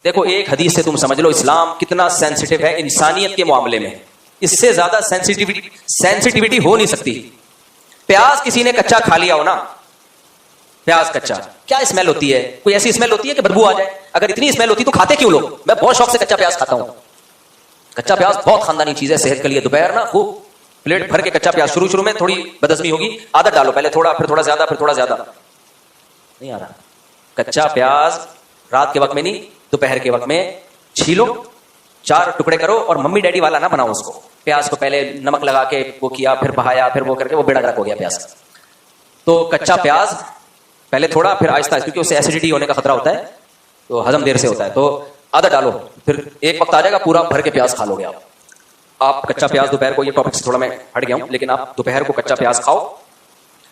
دیکھو ایک حدیث سے تم سمجھ لو اسلام کتنا سینسٹیو ہے انسانیت کے معاملے میں. اس سے زیادہ سینسٹیوٹی ہو نہیں سکتی. پیاز کسی نے کچا کھا لیا ہو نا, پیاز کچا, کیا اسمیل ہوتی ہے؟ کوئی ایسی اسمیل ہوتی ہے کہ بدبو آ جائے؟ اگر اتنی اسمیل ہوتی تو کھاتے کیوں لوگ؟ میں بہت شوق سے کچا پیاز کھاتا ہوں. کچا پیاز بہت خاندانی چیز ہے صحت کے لیے. دوپہر نا خوب پلیٹ بھر کے کچا پیاز, شروع میں تھوڑی بدہضمی ہوگی, عادت ڈالو, پہلے تھوڑا, پھر تھوڑا زیادہ, پھر تھوڑا زیادہ. نہیں آ رہا. کچا پیاز رات کے وقت میں نہیں, دوپہر کے وقت میں چھیلو, 4 ٹکڑے کرو, اور ممی ڈیڈی والا نہ بناؤ اس کو. پیاز کو پہلے نمک لگا کے وہ کیا, پھر بہایا, پھر وہ کر کے وہ بیڑا گرک ہو گیا پیاز. تو کچا پیاز پہلے تھوڑا, پھر آہستہ, کیونکہ اس سے ایسیڈیٹی ہونے کا خطرہ ہوتا ہے, تو ہضم دیر سے ہوتا ہے. تو عادت ڈالو, پھر ایک وقت آ جائے گا پورا بھر کے پیاز کھا لو گے آپ. کچا پیاز دوپہر کو, یہ ٹاپک سے تھوڑا میں ہٹ گیا ہوں, لیکن آپ دوپہر کو کچا پیاز کھاؤ.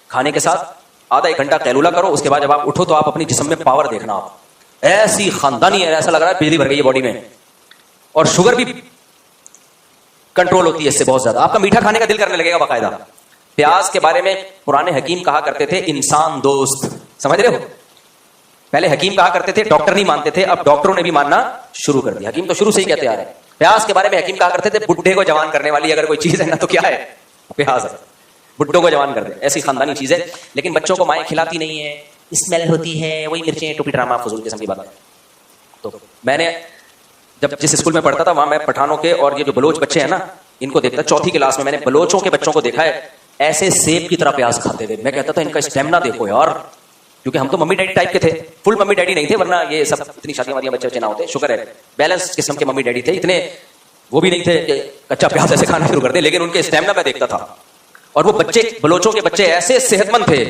کھانے کے ساتھ آدھا 1 گھنٹہ قیلولہ کرو. اس کے بعد جب آپ اٹھو تو آپ اپنی جسم میں پاور دیکھنا, آپ ایسی خاندانی ہے, ایسا لگ رہا ہے بجلی بھر گئی ہے باڈی میں. اور شوگر بھی کنٹرول ہوتی ہے اس سے بہت زیادہ. آپ کا میٹھا کھانے کا دل کرنے لگے گا باقاعدہ. پیاز کے بارے میں پرانے حکیم کہا کرتے تھے انسان دوست. سمجھ رہے ہو؟ پہلے حکیم کہا کرتے تھے, ڈاکٹر نہیں مانتے تھے, اب ڈاکٹروں نے بھی ماننا شروع کر دیا. حکیم تو شروع سے ہی کہتے آ رہے ہیں. پیاز کے بارے میں حکیم کہا کرتے تھے بڈھے کو جوان کرنے والی اگر کوئی چیز ہے نا تو کیا ہے؟ پیاز ہے. بڈھوں کو جوان کر دے, ایسی خاندانی چیز ہے. لیکن بچوں کو مائیں کھلاتی نہیں ہے, اسمیل ہوتی ہے, وہی مرچیں, ٹوپی ڈرامہ, فضول قسم کی بات ہے. تو میں نے جب جس اسکول میں پڑھتا تھا وہاں میں پٹھانوں کے اور یہ جو بلوچ بچے ہیں نا ان کو دیکھتا, 4تھی کلاس میں نے بلوچوں کے بچوں کو دیکھا ہے ایسے سیب کی طرح پیاز کھاتے تھے. میں کہتا تھا ان کا اسٹیمنا دیکھو یار, کیونکہ ہم تو ممی ڈیڈی ٹائپ کے تھے, فل ممی ڈیڈی نہیں تھے, ورنہ یہ سب اتنی شادیاں والیاں بچے نہ ہوتے. شکر ہے بیلنس قسم کے ممی ڈیڈی تھے, اتنے وہ بھی نہیں تھے کہ کچا پیاز ایسے کھانا شروع کر دے, لیکن ان کے اسٹیمنا میں دیکھتا تھا. اور وہ بچے, بلوچوں کے بچے ایسے صحت مند تھے,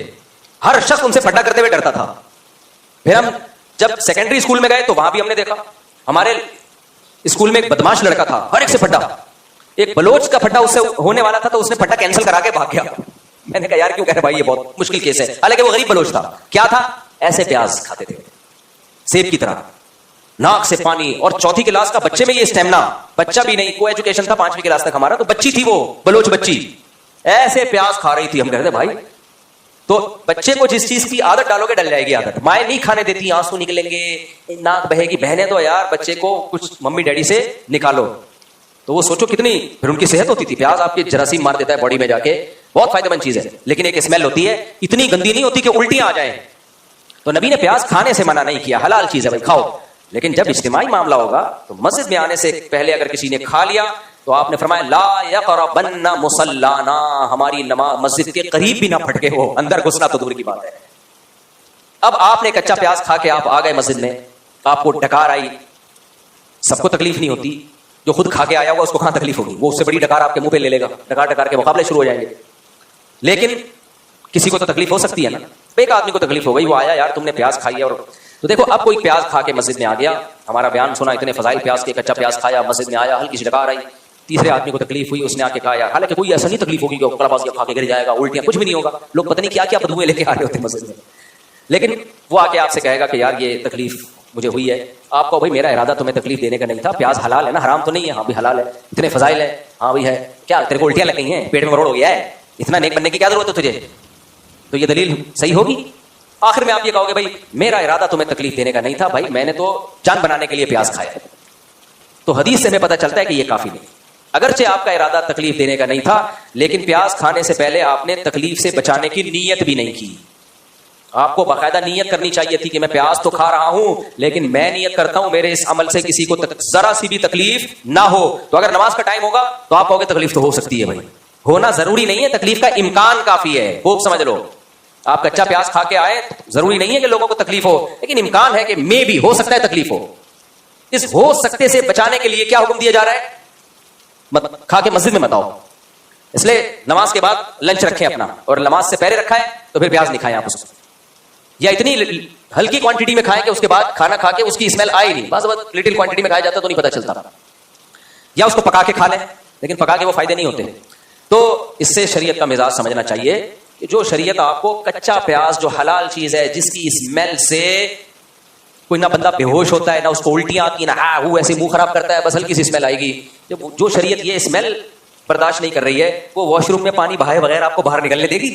ہر شخص ان سے پھڈا کرتے ہوئے ڈرتا تھا. پھر ہم جب سیکنڈری اسکول میں گئے تو وہاں بھی ہم نے دیکھا, ہمارے اسکول میں ایک بدماش لڑکا تھا, ہر ایک سے پھڈا. ایک بلوچ کا پھڈا اس سے ہونے والا تھا تو اس نے پھڈا کینسل کرا کے بھاگ گیا. میں نے کہا یار کیوں کہہ رہے بھائی, یہ بہت مشکل کیس ہے. حالانکہ وہ غریب بلوچ تھا. کیا تھا؟ ایسے پیاز کھاتے تھے سیب کی طرح, ناک سے پانی. اور 4تھی کلاس کا بچے میں یہ اسٹیمنا, بچہ بھی نہیں, کو ایجوکیشن تھا 5ویں کلاس تک ہمارا, تو بچی تھی وہ بلوچ بچی, ایسے پیاز کھا رہی تھی. ہم کہتے بھائی, تو بچے کو جس چیز کی عادت ڈالو گے ڈل جائے گی عادت. مائیں نہیں کھانے دیتی, آنسو نکلیں گے, ناک بہے گی. بہنے تو یار بچے کو کچھ ممی ڈیڈی سے نکالو. تو وہ سوچو کتنی پھر ان کی صحت ہوتی تھی. پیاز آپ کی جراثیم مار دیتا ہے باڈی میں جا کے, بہت فائدہ مند چیز ہے, لیکن ایک اسمیل ہوتی ہے, اتنی گندی نہیں ہوتی کہ الٹیاں آ جائیں. تو نبی نے پیاز کھانے سے منع نہیں کیا, حلال چیز ہے بھائی کھاؤ. لیکن جب اجتماعی معاملہ ہوگا تو مسجد میں آنے سے پہلے اگر کسی نے کھا لیا تو آپ نے فرمایا لا یقربن مصلانا, ہماری نماز مسجد کے قریب بھی نہ پھٹکے ہو, اندر گھسنا تو دور کی بات ہے. اب آپ نے کچا پیاز کھا کے آپ آ گئے مسجد میں, آپ کو ڈکار آئی. سب کو تکلیف نہیں ہوتی, جو خود کھا کے آیا ہوا اس کو کہاں تکلیف ہوگی, وہ اس سے بڑی ڈکار آپ کے منہ پہ لے لے گا, ڈکار کے مقابلے شروع ہو جائیں گے. لیکن کسی کو تو تکلیف ہو سکتی ہے نا. ایک آدمی کو تکلیف ہو گئی, وہ آیا یار تم نے پیاز کھائی ہے, اور تو دیکھو اب کوئی پیاز کھا کے مسجد میں آ گیا, ہمارا بیان سنا, اتنے فضائل پیاز کے, کچا پیاز کھایا, مسجد میں آیا, ہلکی سی ڈکار آئی, تیسرے آدمی کو تکلیف ہوئی, اس نے آ کے کہا, حالانکہ کوئی ایسا نہیں تکلیف ہوگی کہ کڑا باز کھا کے گر جائے گا, الٹیاں, کچھ بھی نہیں ہوگا. لوگ پتہ نہیں کیا کیا بدبوئیں لے کے آ رہے ہوتے مسجد میں. لیکن وہ آ کے آپ سے کہے گا کہ یار یہ تکلیف مجھے ہوئی ہے. آپ کو بھائی میرا ارادہ تمہیں تکلیف دینے کا نہیں تھا, پیاز حلال ہے نا, حرام تو نہیں ہے. ہاں بھی حلال ہے, اتنے فضائل ہے. ہاں بھی ہے, کیا تیرے کو الٹیاں لگ گئی ہیں, پیٹ میں مروڑ ہو گیا ہے, اتنا نیک بننے کی کیا ضرورت ہے تجھے؟ تو یہ دلیل صحیح ہوگی. آخر میں آپ یہ کہو گے بھائی میرا ارادہ تمہیں تکلیف دینے کا نہیں تھا, بھائی میں نے تو جان بنانے کے لیے پیاز کھایا. تو حدیث سے ہمیں پتہ چلتا ہے کہ یہ کافی نہیں. اگرچہ آپ کا ارادہ تکلیف دینے کا نہیں تھا, لیکن پیاز کھانے سے پہلے آپ نے تکلیف سے بچانے کی نیت بھی نہیں کی. آپ کو باقاعدہ نیت کرنی چاہیے تھی کہ میں پیاز تو کھا رہا ہوں, لیکن میں نیت کرتا ہوں میرے اس عمل سے کسی کو ذرا سی بھی تکلیف نہ ہو. تو اگر نماز کا ٹائم ہوگا تو آپ کہو گے تکلیف تو ہو سکتی ہے. بھائی ہونا ضروری نہیں ہے, تکلیف کا امکان کافی ہے, خوب سمجھ لو. آپ کچا پیاز کھا کے آئے, ضروری نہیں ہے کہ لوگوں کو تکلیف ہو, لیکن امکان ہے کہ میں بھی ہو سکتا ہے تکلیف ہو. اس ہو سکتے سے بچانے کے لیے کیا حکم دیا جا رہا ہے؟ کھا کے مسجد میں مت آؤ. اس لیے نماز کے بعد لنچ رکھیں اپنا, اور نماز سے پہلے رکھا ہے تو پھر پیاز نہیں کھائیں آپ اس کو, یا اتنی ہلکی کوانٹٹی میں کھائیں کہ اس کے بعد کھانا کھا کے اس کی اسمیل آئے نہیں. بعض وقت لٹل کوانٹٹی میں کھایا جاتا تو نہیں پتہ چلتا. یا اس کو پکا کے کھا لیں, لیکن پکا کے وہ فائدے نہیں ہوتے. تو اس سے شریعت کا مزاج سمجھنا چاہیے کہ جو شریعت آپ کو کچا پیاز جو حلال چیز ہے, جس کی اسمیل سے کوئی نہ بندہ بے ہوش ہوتا ہے, نہ اس کو الٹیاں آتی ہیں, نہ وہ ایسے منہ خراب کرتا ہے, بس ہلکی سی اسمیل آئے گی. جو شریعت یہ اسمیل برداشت نہیں کر رہی ہے, وہ واش روم میں پانی بہائے بغیر آپ کو باہر نکلنے دے گی؟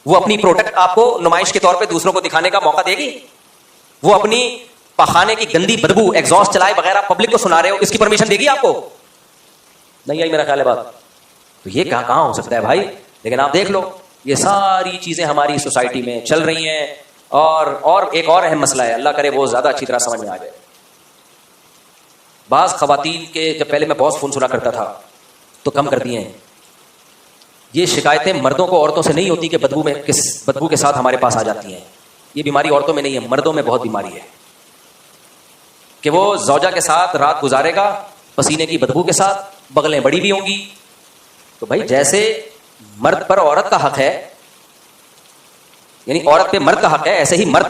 وہ اپنی پروڈکٹ آپ کو نمائش کے طور پہ دوسروں کو دکھانے کا موقع دے گی؟ وہ اپنی پخانے کی گندی بدبو ایگزاسٹ چلائے وغیرہ پبلک کو سنا رہے ہو، اس کی پرمیشن دے گی آپ کو؟ نہیں آئی میرا خیال ہے بات. تو یہ کہاں ہو سکتا ہے بھائی؟ لیکن آپ دیکھ لو یہ ساری چیزیں ہماری سوسائٹی میں چل رہی ہیں. اور ایک اور اہم مسئلہ ہے، اللہ کرے وہ زیادہ اچھی طرح سمجھ میں آ جائے. بعض خواتین کے، جب پہلے میں بہت فون سنا کرتا تھا تو کم کر دیے ہیں، یہ شکایتیں مردوں کو عورتوں سے نہیں ہوتی کہ بدبو کے ساتھ ہمارے پاس آ جاتی ہیں. یہ بیماری عورتوں میں نہیں ہے، مردوں میں بہت بیماری ہے کہ وہ زوجہ کے ساتھ رات گزارے گا پسینے کی بدبو کے ساتھ، بغلیں بڑی بھی ہوں گی. تو بھائی جیسے مرد پر عورت کا حق ہے، یعنی عورت پہ مرد کا حق ہے، ایسے ہی مرد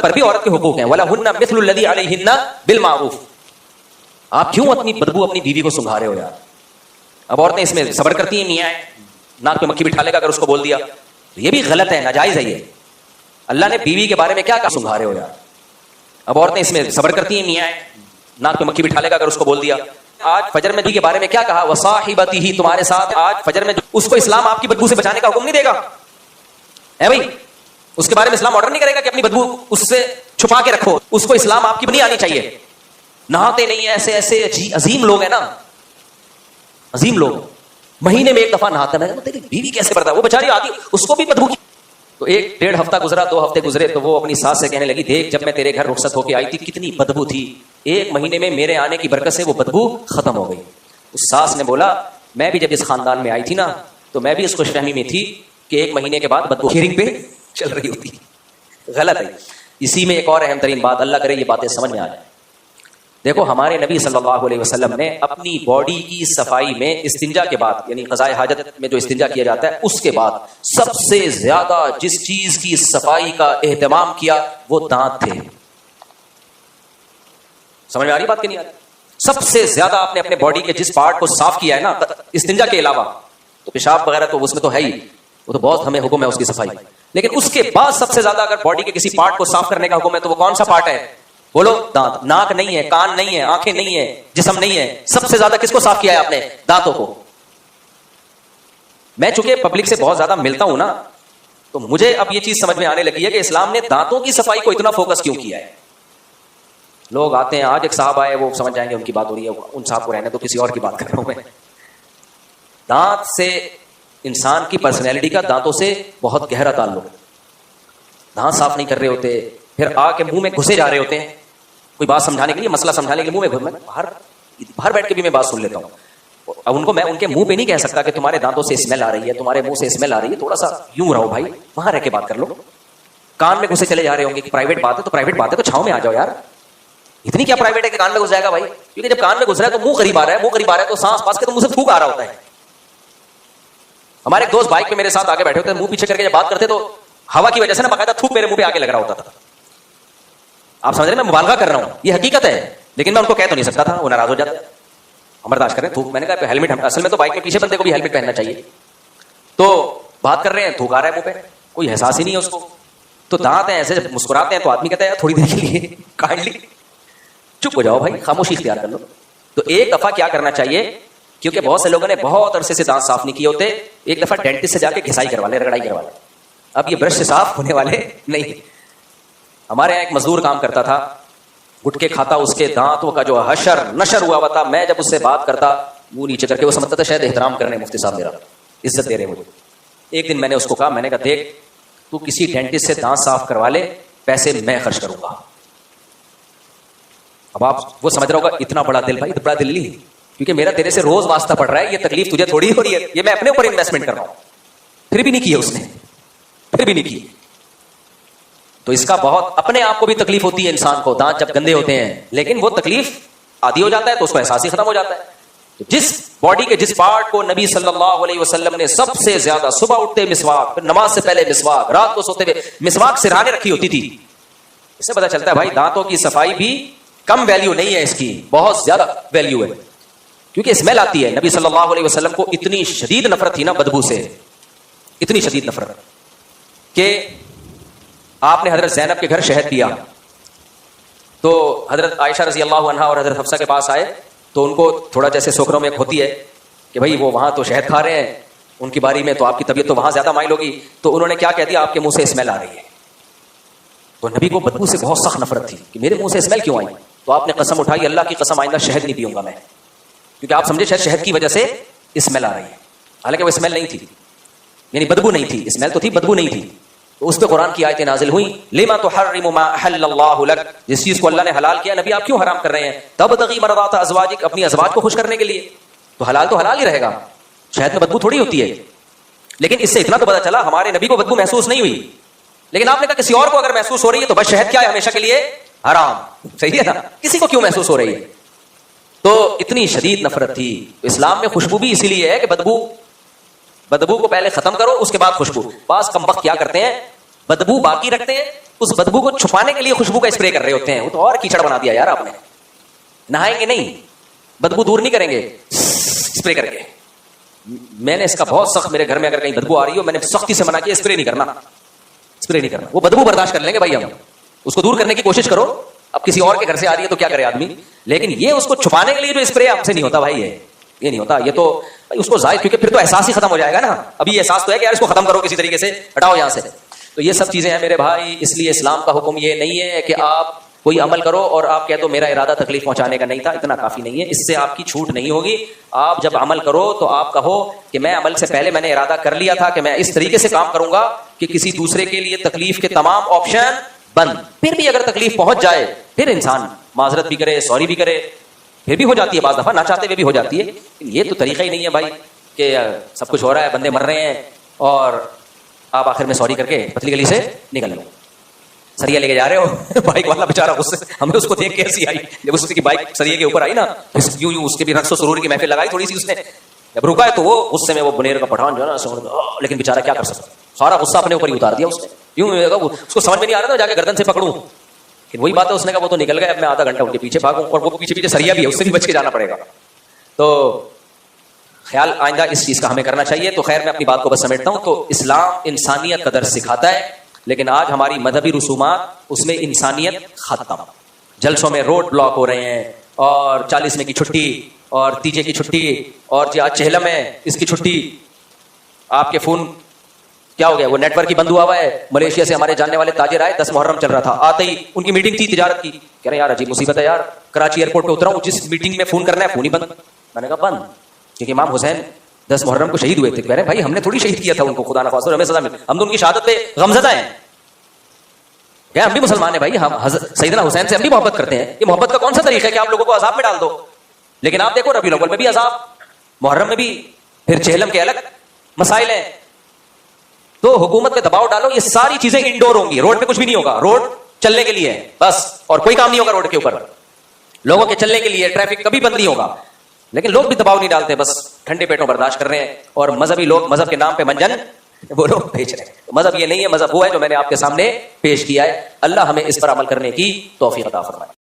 پر بھی عورت کے حقوق ہیں. وَلَهُنَّ مِثْلُ الَّذِي عَلَيْهِنَّ بِالْمَعْرُوفِ. آپ کیوں اپنی بدبو اپنی بیوی کو سنگھا رہے ہو یار؟ اب عورتیں اس میں صبر کرتی ہیں، میاں ناک پہ مکھی بٹھا لے گا اگر اس کو بول دیا تو یہ بھی غلط ہے، ناجائز ہے. یہ اللہ نے بیوی کے بارے میں کیا کہا؟ سنگھا رہے ہو یار. اب عورتیں اس میں صبر کرتی ہیں، میاں ناک پہ مکھی بٹھا لے گا اگر اس کو بول دیا. آج فجر میں کے بارے میں کیا کہا؟ وصاحبتہ، تمہارے ساتھ آج فجر میں اس کو اسلام آپ کی بدبو سے بچانے کا حکم نہیں دے گا ہے بھائی. اس کے بارے میں اسلام آرڈر نہیں کرے گا کہ اپنی بدبو اس سے چھپا کے رکھو. اس کو اسلام آپ کی نہیں آنی چاہیے. نہاتے نہیں ہیں، ایسے عظیم لوگ ہیں نا، عظیم لوگ مہینے میں ایک دفعہ نہاتا ہے. تیری بیوی کیسے پڑتا ہے؟ وہ بیچاری آتی اس کو بھی بدبو کی. تو 1.5 ہفتہ گزرا، 2 ہفتے گزرے تو وہ اپنی ساس سے کہنے لگی، دیکھ جب میں تیرے گھر رخصت ہو کے آئی تھی کتنی بدبو تھی، 1 مہینے میں میرے آنے کی برکت سے وہ بدبو ختم ہو گئی. اس ساس نے بولا میں بھی جب اس خاندان میں آئی تھی نا تو میں بھی اس خوش فہمی میں تھی کہ 1 مہینے کے بعد بدبو ہیرنگ پہ چل رہی ہوتی. غلط ہے. اسی میں ایک اور اہم ترین بات، اللہ کرے یہ باتیں سمجھ میں آ جائیں. دیکھو ہمارے نبی صلی اللہ علیہ وسلم نے اپنی باڈی کی صفائی میں استنجا کے بعد، یعنی قضاء حاجت میں جو استنجا کیا جاتا ہے اس کے بعد سب سے زیادہ جس چیز کی صفائی کا اہتمام کیا وہ دانت تھے. سمجھ میں آ رہی بات کہ نہیں آ رہی؟ سب سے زیادہ آپ نے اپنے باڈی کے جس پارٹ کو صاف کیا ہے نا استنجا کے علاوہ، تو پیشاب وغیرہ تو اس میں تو ہے ہی، وہ تو بہت ہمیں حکم ہے اس کی صفائی. لیکن اس کے بعد سب سے زیادہ اگر باڈی کے کسی پارٹ کو صاف کرنے کا حکم ہے تو وہ کون سا پارٹ ہے؟ بولو. دانت. ناک نہیں ہے، کان نہیں ہے، آنکھیں نہیں ہے، جسم نہیں ہے. سب سے زیادہ کس کو صاف کیا ہے آپ نے؟ دانتوں کو. میں چونکہ پبلک سے بہت زیادہ ملتا ہوں نا تو مجھے اب یہ چیز سمجھ میں آنے لگی ہے کہ اسلام نے دانتوں کی صفائی کو اتنا فوکس کیوں کیا ہے. لوگ آتے ہیں، آج ایک صاحب آئے وہ سمجھ جائیں گے ان کی بات ہو رہی ہے، ان صاحب کو رہنے تو کسی اور کی بات کر رہا ہوں میں. دانت سے انسان کی پرسنالٹی کا دانتوں سے بہت گہرا تعلق ہے. دانت صاف نہیں کر رہے ہوتے، پھر آ کے منہ میں گھسے جا رہے ہوتے ہیں کوئی بات سمجھانے کے لیے، مسئلہ سمجھانے کے لیے منہ میں باہر بیٹھ کے بھی میں بات سن لیتا ہوں. اب ان کو میں ان کے منہ پہ نہیں کہہ سکتا کہ تمہارے دانتوں سے اسمیل آ رہی ہے، تمہارے منہ سے اسمیل آ رہی ہے، تھوڑا سا یوں رہو بھائی، وہاں رہ کے بات کر لو. کان میں گھسے چلے جا رہے ہوں گے کہ پرائیویٹ بات ہے تو پرائیویٹ بات ہے تو چھاؤں میں آ جاؤ یار. اتنی کیا پرائیویٹ ہے کہ کان میں گھس جائے گا بھائی؟ کیونکہ جب کان میں گھس رہا ہے تو منہ قریب آ رہا ہے، منہ قریب آ رہا ہے تو سانس پاس کے تو منہ سے تھوک آ رہا ہوتا ہے. ہمارے ایک دوست بائک پہ میرے ساتھ آگے بیٹھے ہوتے ہیں، منہ پیچھے کر کے جب بات کرتے تو ہوا کی وجہ سے نا باقاعدہ تھوک میرے منہ پہ آگے لگ رہا ہوتا تھا. آپ سمجھ رہے ہیں میں مبالغہ کر رہا ہوں، یہ حقیقت ہے، لیکن میں ان کو کہہ تو نہیں سکتا تھا، وہ ناراض ہو جاتے. ہم برداشت کریں تھوک. میں نے کہا ہیلمٹ، اصل میں تو بائک میں پیچھے بندے کو بھی ہیلمٹ پہننا چاہیے. تو بات کر رہے ہیں، تھوک آ رہا ہے منہ پہ، کوئی احساس ہی نہیں ہے اس کو. تو دانت ہیں ایسے جب مسکراتے ہیں تو آدمی کہتا ہے تھوڑی دیر کے لیے کائنڈلی چپ ہو جاؤ بھائی، خاموشی اختیار کر لو. تو ایک دفعہ کیا کرنا چاہیے، کیونکہ بہت سے لوگوں نے بہت عرصے سے دانت صاف نہیں کیے ہوتے، ایک دفعہ ڈینٹسٹ سے جا کے گھسائی کروا لے، رگڑائی کروا لے. اب یہ برش سے صاف ہونے والے نہیں. ہمارے یہاں ایک مزدور کام کرتا تھا، گٹکے کھاتا، اس کے دانتوں کا جو حشر نشر ہوا ہوا تھا. میں جب اس سے بات کرتا وہ نیچے کر کے، وہ سمجھتا تھا شاید احترام کرنے مفتی صاحب میرا عزت دے رہے مجھے. ایک دن میں نے اس کو کہا، میں نے کہا دیکھ تو کسی ڈینٹسٹ سے دانت صاف کروا لے، پیسے میں خرچ کروں گا. اب آپ وہ سمجھ رہا ہوگا اتنا بڑا دل، بھائی بڑا دل نہیں، کیونکہ میرا تیرے سے روز واسطہ پڑ رہا ہے، یہ تکلیف تجھے تھوڑی ہو رہی ہے، یہ میں اپنے اوپر انویسٹمنٹ کر رہا ہوں. پھر بھی نہیں کی اس نے، پھر بھی نہیں کی. تو اس کا بہت اپنے آپ کو بھی تکلیف ہوتی ہے انسان کو، دانت جب گندے ہوتے ہیں، لیکن وہ تکلیف عادی ہو جاتا ہے تو اس کو احساس ہی ختم ہو جاتا ہے. تو جس باڈی کے جس پارٹ کو نبی صلی اللہ علیہ وسلم نے سب سے زیادہ صبح اٹھتے مسواک، پھر نماز سے پہلے مسواک، رات کو سوتے ہوئے مسواک سرہانے رکھی ہوتی تھی، اس سے پتا چلتا ہے بھائی دانتوں کی صفائی بھی کم ویلیو نہیں ہے، اس کی بہت زیادہ ویلیو ہے، کیونکہ اسمیل آتی ہے. نبی صلی اللہ علیہ وسلم کو اتنی شدید نفرت تھی نا بدبو سے، اتنی شدید نفرت کہ آپ نے حضرت زینب کے گھر شہد پیا تو حضرت عائشہ رضی اللہ عنہا اور حضرت حفصہ کے پاس آئے تو ان کو تھوڑا جیسے سوکروں میں ایک ہوتی ہے کہ بھائی وہ وہاں تو شہد کھا رہے ہیں ان کی باری میں، تو آپ کی طبیعت تو وہاں زیادہ مائل ہوگی. تو انہوں نے کیا کہہ دیا، آپ کے منہ سے اسمیل آ رہی ہے. تو نبی کو بدبو سے بہت سخت نفرت تھی کہ میرے منہ سے اسمیل کیوں آئی. تو آپ نے قسم اٹھائی, اللہ کی قسم آئندہ شہد نہیں پیوں گا میں, کیونکہ آپ سمجھے شاید شہد کی وجہ سے اسمیل آ رہی ہے, حالانکہ وہ اسمیل نہیں تھی, یعنی بدبو نہیں تھی, اسمیل تو تھی بدبو نہیں تھی. تو اس پہ قرآن کی آیتیں نازل ہوئی, لما تحرم ما احل اللہ لک, جس چیز کو اللہ نے حلال کیا نبی آپ کیوں حرام کر رہے ہیں, تبتغی مرضات ازواجک, اپنی ازواج کو خوش کرنے کے لیے. تو حلال ہی رہے گا, شہد میں بدبو تھوڑی ہوتی ہے. لیکن اس سے اتنا تو پتا چلا ہمارے نبی کو بدبو محسوس نہیں ہوئی, لیکن آپ نے کہا کسی اور کو اگر محسوس ہو رہی ہے تو بس شہد کیا ہے ہمیشہ کے لیے حرام. صحیح ہے نا, کسی کو کیوں محسوس ہو رہی ہے. تو اتنی شدید نفرت تھی. اسلام میں خوشبو بھی اسی لیے ہے کہ بدبو کو پہلے ختم کرو اس کے بعد خوشبو. بعض کمبخت کیا کرتے ہیں, بدبو باقی رکھتے ہیں, اس بدبو کو چھپانے کے لیے خوشبو کا اسپرے کر رہے ہوتے ہیں. وہ تو اور کیچڑ بنا دیا یار آپ نے. نہائیں گے نہیں, بدبو دور نہیں کریں گے اسپرے کر کے. میں نے اس کا بہت سخت, میرے گھر میں اگر کہیں بدبو آ رہی ہو میں نے سختی سے منع کیا, اسپرے نہیں کرنا. وہ بدبو برداشت کر لیں گے بھائی, ہم اس کو دور کرنے کی کوشش کرو. اب کسی اور کے گھر سے آ رہی ہے تو کیا کرے آدمی, لیکن یہ اس کو چھپانے کے لیے جو اسپرے ہم سے نہیں ہوتا بھائی, یہ نہیں ہوتا. یہ تو اس کو ظاہر, کیونکہ پھر تو احساس ہی ختم ہو جائے گا نا. ابھی یہ احساس تو ہے کہ یار اس کو ختم کرو کسی طریقے سے, ہٹاؤ یہاں سے. تو یہ سب چیزیں ہیں میرے بھائی. اس لیے اسلام کا حکم یہ نہیں ہے کہ آپ کوئی عمل کرو اور آپ کہہ دو میرا ارادہ تکلیف پہنچانے کا نہیں تھا, اتنا کافی نہیں ہے. اس سے آپ کی چھوٹ نہیں ہوگی. آپ جب عمل کرو تو آپ کہو کہ میں عمل سے پہلے میں نے ارادہ کر لیا تھا کہ میں اس طریقے سے کام کروں گا کہ کسی دوسرے کے لیے تکلیف کے تمام آپشن بند. پھر بھی اگر تکلیف پہنچ جائے پھر انسان معذرت بھی کرے, سوری بھی کرے, پھر بھی ہو جاتی ہے بعض دفعہ, نہ چاہتے ہوئے بھی ہو جاتی ہے. یہ تو طریقہ ہی نہیں ہے بھائی کہ سب کچھ ہو رہا ہے, بندے مر رہے ہیں اور آپ آخر میں سوری کر کے پتلی گلی سے نکل لو. سریا لے کے جا رہے ہو, بائک والا بیچارہ غصے, ہمیں اس کو دیکھ کے ایسی آئی جب اس کی بائک سریا کے اوپر آئی نا, یوں اس کے بھی رقص و سرور کی محفل لگائی تھوڑی سی اس نے. جب رکا ہے تو وہ غصے میں وہ بنیر کا پٹھان جو ہے نا, لیکن بیچارہ کیا کر سکتا, سارا غصہ اپنے اوپر ہی اتار دیا اس نے. یوں اس کو سمجھ میں نہیں آ رہا تھا جا کے گردن سے پکڑوں, لیکن وہی بات ہے, اس نے کہا وہ تو نکل گئے, اب میں آدھا گھنٹہ ان کے پیچھے بھاگوں, اور وہ پیچھے سریا بھی ہے, اس سے بھی بچ کے جانا پڑے گا. تو خیال آئندہ اس چیز کا ہمیں کرنا چاہیے. تو خیر میں اپنی بات کو بس سمیٹتا ہوں. تو اسلام انسانیت کا درس سکھاتا ہے, لیکن آج ہماری مذہبی رسومات اس میں انسانیت ختم. جلسوں میں روڈ بلاک ہو رہے ہیں, اور 40ویں کی چھٹی, اور تیجے کی چھٹی, اور جی آج چہلم ہے اس کی چھٹی. آپ کے فون کیا ہو گیا, وہ نیٹ ورک ہی بند ہوا ہے. ملیشیا سے ہمارے جاننے والے تاجر آئے, 10 محرم چل رہا تھا, آتے ہی ان کی میٹنگ تھی تجارت کی. کہہ رہے ہیں یار عجیب مصیبت ہے یار, کراچی ایئرپورٹ پہ اترا ہوں, جس میٹنگ میں فون کرنا ہے فون ہی بند. میں نے کہا بند, کیونکہ امام حسین 10 محرم کو شہید ہوئے تھے. کہہ رہے ہیں بھائی ہم نے تھوڑی شہید کیا تھا ان کو, خدا نخواستہ ہمیں سزا ملی, ہم تو ان کی شہادت پہ غمزدہ ہیں. کیا ہم بھی مسلمان ہیں بھائی, ہم سیدنا حسین سے ہم بھی محبت کرتے ہیں. یہ محبت کا کون سا طریقہ ہے کہ آپ لوگوں کو عذاب میں ڈال دو. لیکن آپ دیکھو ربیع الاول میں بھی عذاب, محرم میں بھی, پھر چہلم کے الگ مسائل ہیں. تو حکومت پہ دباؤ ڈالو. یہ ساری چیزیں انڈور ہوں گی, روڈ پہ کچھ بھی نہیں ہوگا, روڈ چلنے کے لیے ہے بس, اور کوئی کام نہیں ہوگا روڈ کے اوپر, لوگوں کے چلنے کے لیے, ٹریفک کبھی بند نہیں ہوگا. لیکن لوگ بھی دباؤ نہیں ڈالتے, بس ٹھنڈے پیٹوں برداشت کر رہے ہیں. اور مذہبی لوگ مذہب کے نام پہ منجن وہ لوگ بھیج رہے ہیں. مذہب یہ نہیں ہے, مذہب وہ ہے جو میں نے آپ کے سامنے پیش کیا ہے. اللہ ہمیں اس پر عمل کرنے کی توفیق عطا فرمائے.